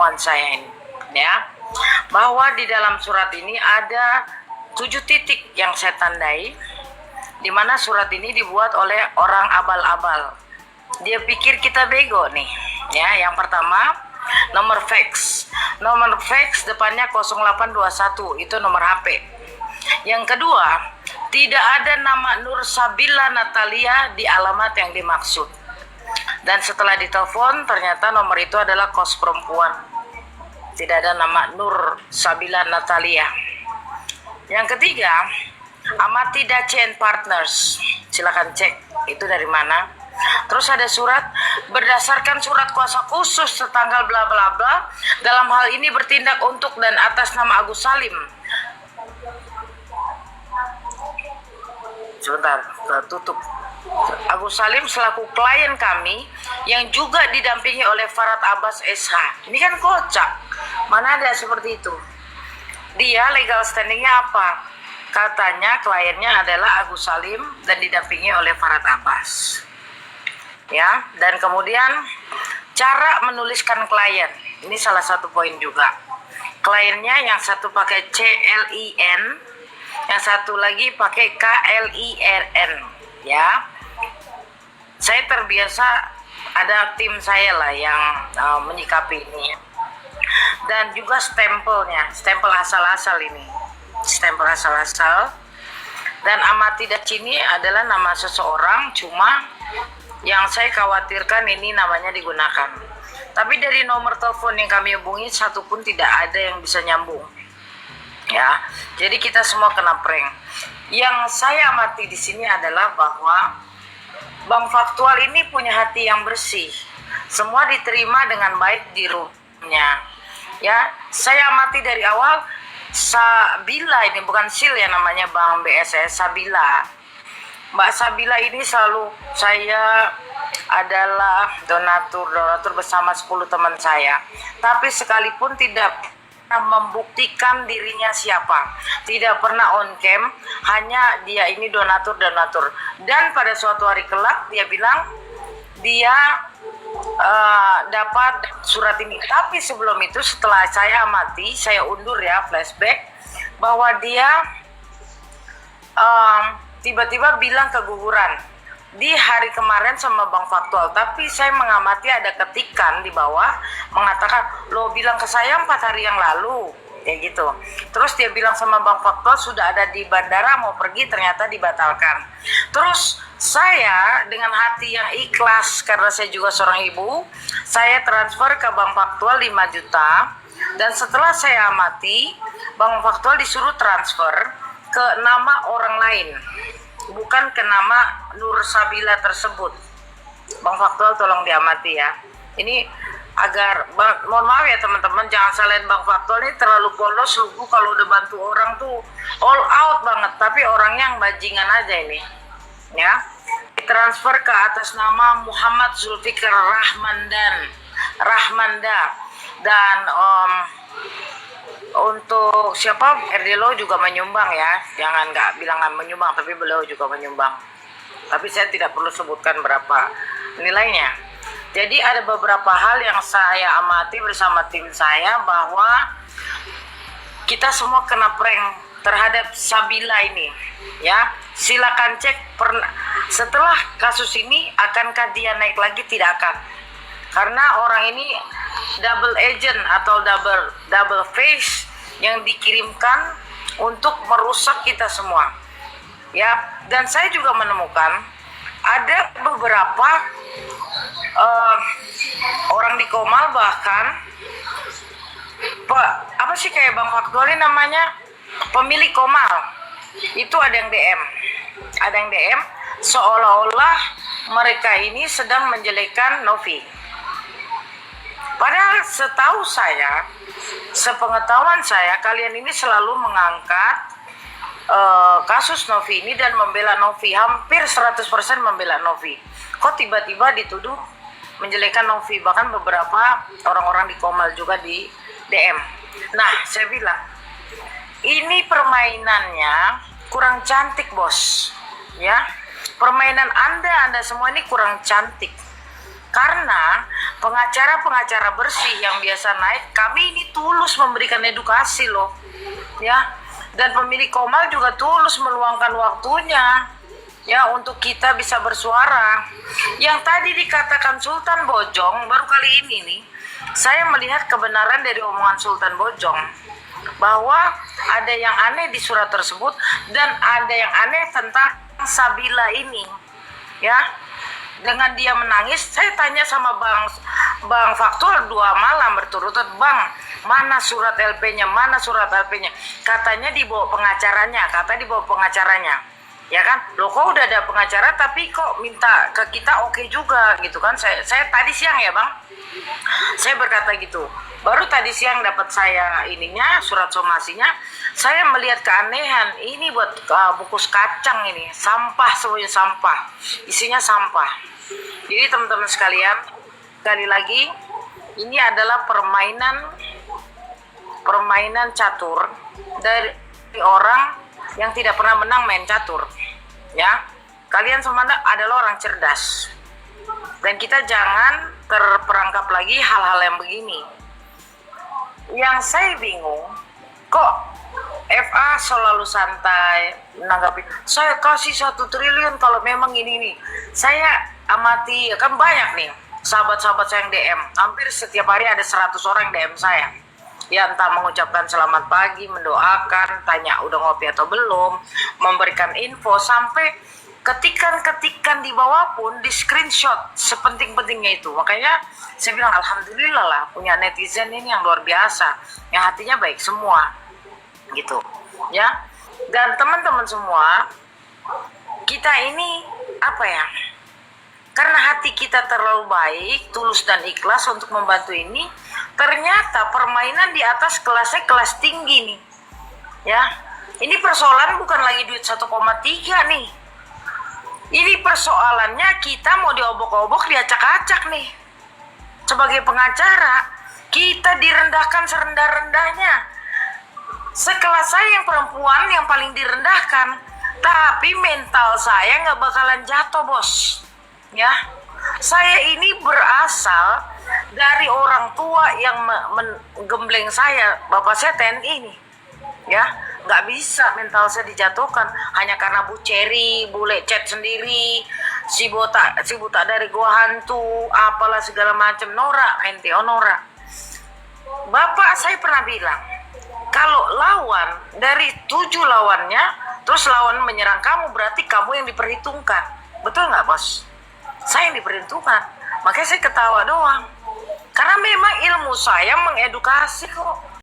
omongan saya ini, ya, bahwa di dalam surat ini ada 7 titik yang saya tandai, di mana surat ini dibuat oleh orang abal-abal. Dia pikir kita bego nih, ya. Yang pertama, nomor fax depannya 0821, itu nomor HP. Yang kedua, tidak ada nama Nur Sabila Natalia di alamat yang dimaksud. Dan setelah ditelepon, ternyata nomor itu adalah kos perempuan. Tidak ada nama Nur Sabila Natalia. Yang ketiga, amati Dace and Partners. Silakan cek itu dari mana. Terus ada surat, berdasarkan surat kuasa khusus setanggal bla bla bla, dalam hal ini bertindak untuk dan atas nama Agus Salim. Sebentar, tutup. Agus Salim selaku klien kami yang juga didampingi oleh Farad Abbas SH. Ini kan kocak. Mana ada seperti itu? Dia legal standingnya apa? Katanya kliennya adalah Agus Salim dan didampingi oleh Farad Abbas. Ya, dan kemudian cara menuliskan klien. Ini salah satu poin juga. Kliennya yang satu pakai CLIN, yang satu lagi pakai KLIRN, ya. Saya terbiasa, ada tim saya lah yang menyikapi ini. Dan juga stempelnya, stempel asal-asal ini. Stempel asal-asal. Dan amati Dace ini adalah nama seseorang, cuma yang saya khawatirkan ini namanya digunakan. Tapi dari nomor telepon yang kami hubungi, satu pun tidak ada yang bisa nyambung. Ya, jadi kita semua kena prank. Yang saya amati di sini adalah bahwa Bank Faktual ini punya hati yang bersih. Semua diterima dengan baik di rumahnya. Ya, saya amati dari awal Sabila ini, bukan Sil ya namanya Bank BSS, Sabila. Mbak Sabila ini selalu, saya adalah donatur bersama 10 teman saya. Tapi sekalipun tidak pernah membuktikan dirinya siapa, tidak pernah on cam, hanya dia ini donatur. Dan pada suatu hari kelak dia bilang dia dapat surat ini. Tapi sebelum itu, setelah saya amati, saya undur ya, flashback, bahwa dia tiba-tiba bilang keguguran di hari kemarin sama Bank Faktual. Tapi saya mengamati ada ketikan di bawah mengatakan, lo bilang ke saya 4 hari yang lalu, kayak gitu. Terus dia bilang sama Bank Faktual sudah ada di bandara, mau pergi, ternyata dibatalkan. Terus saya dengan hati yang ikhlas, karena saya juga seorang ibu, saya transfer ke Bank Faktual 5 juta. Dan setelah saya amati, Bank Faktual disuruh transfer ke nama orang lain, bukan ke nama Nur Sabila tersebut. Bank Faktual tolong diamati ya. Ini agar, mohon maaf ya teman-teman, jangan salahin Bank Faktual, ini terlalu polos, lugu kalau udah bantu orang tuh all out banget, tapi orangnya yang bajingan aja ini. Ya, ditransfer ke atas nama Muhammad Zulfikar Rahmanda. Dan untuk siapa, RDLO juga menyumbang ya, jangan nggak bilang menyumbang, tapi beliau juga menyumbang. Tapi saya tidak perlu sebutkan berapa nilainya. Jadi ada beberapa hal yang saya amati bersama tim saya, bahwa kita semua kena prank terhadap Sabila ini, ya. Silakan cek setelah kasus ini, akankah dia naik lagi? Tidak akan, karena orang ini double agent atau double face yang dikirimkan untuk merusak kita semua, ya. Dan saya juga menemukan ada beberapa orang di Komal, bahkan apa sih, kayak Bang Faktual ini namanya pemilik Komal, itu ada yang DM seolah-olah mereka ini sedang menjelekkan Novi. Padahal setahu saya, sepengetahuan saya, kalian ini selalu mengangkat kasus Novi ini dan membela Novi, hampir 100% membela Novi. Kok tiba-tiba dituduh menjelekkan Novi? Bahkan beberapa orang-orang di Komal juga di DM. Nah, saya bilang, ini permainannya kurang cantik, bos. Ya, permainan Anda semua ini kurang cantik. Karena pengacara-pengacara bersih yang biasa naik, kami ini tulus memberikan edukasi loh, ya. Dan pemilik Komal juga tulus meluangkan waktunya, ya, untuk kita bisa bersuara. Yang tadi dikatakan Sultan Bojong, baru kali ini nih, saya melihat kebenaran dari omongan Sultan Bojong, bahwa ada yang aneh di surat tersebut dan ada yang aneh tentang Sabila ini, ya. Dengan dia menangis, saya tanya sama Bang Faktual 2 malam berturut-turut, Bang, mana surat LP-nya, mana surat LP-nya? Katanya dibawa pengacaranya, ya kan? Loh, kok udah ada pengacara tapi kok minta ke kita oke juga gitu kan? Saya tadi siang, ya Bang, saya berkata gitu. Baru tadi siang dapat saya ininya, surat somasinya. Saya melihat keanehan, ini buat bungkus kacang ini, sampah, semuanya sampah, isinya sampah. Jadi teman-teman sekalian, sekali lagi, ini adalah permainan catur dari orang yang tidak pernah menang main catur, ya. Kalian semua adalah orang cerdas, dan kita jangan terperangkap lagi hal-hal yang begini. Yang saya bingung, kok FA selalu santai menanggapi, saya kasih 1 triliun kalau memang ini. Saya amati, kan banyak nih sahabat-sahabat saya yang DM, hampir setiap hari ada 100 orang yang DM saya, ya, entah mengucapkan selamat pagi, mendoakan, tanya udah ngopi atau belum, memberikan info, sampai ketikan di bawah pun di screenshot sepenting-pentingnya itu. Makanya saya bilang alhamdulillah lah punya netizen ini yang luar biasa, yang hatinya baik semua gitu, ya. Dan teman-teman semua, kita ini apa ya, karena hati kita terlalu baik, tulus dan ikhlas untuk membantu ini, ternyata permainan di atas kelasnya kelas tinggi nih, ya. Ini persoalan bukan lagi duit 1,3 nih. Ini persoalannya kita mau diobok-obok, diacak-acak nih. Sebagai pengacara, kita direndahkan serendah-rendahnya. Sekelas saya yang perempuan yang paling direndahkan, tapi mental saya nggak bakalan jatuh, bos. Ya, saya ini berasal dari orang tua yang menggembleng saya, bapak saya TNI nih, ya. Nggak bisa mental saya dijatuhkan hanya karena Bu Cherry, bule chat sendiri, si buta dari gua hantu, apalah segala macam, Nora, ente Nora. Bapak saya pernah bilang, kalau lawan dari 7 lawannya, terus lawan menyerang kamu, berarti kamu yang diperhitungkan. Betul nggak, bos? Saya yang diperhitungkan. Makanya saya ketawa doang. Karena memang ilmu saya mengedukasi kok.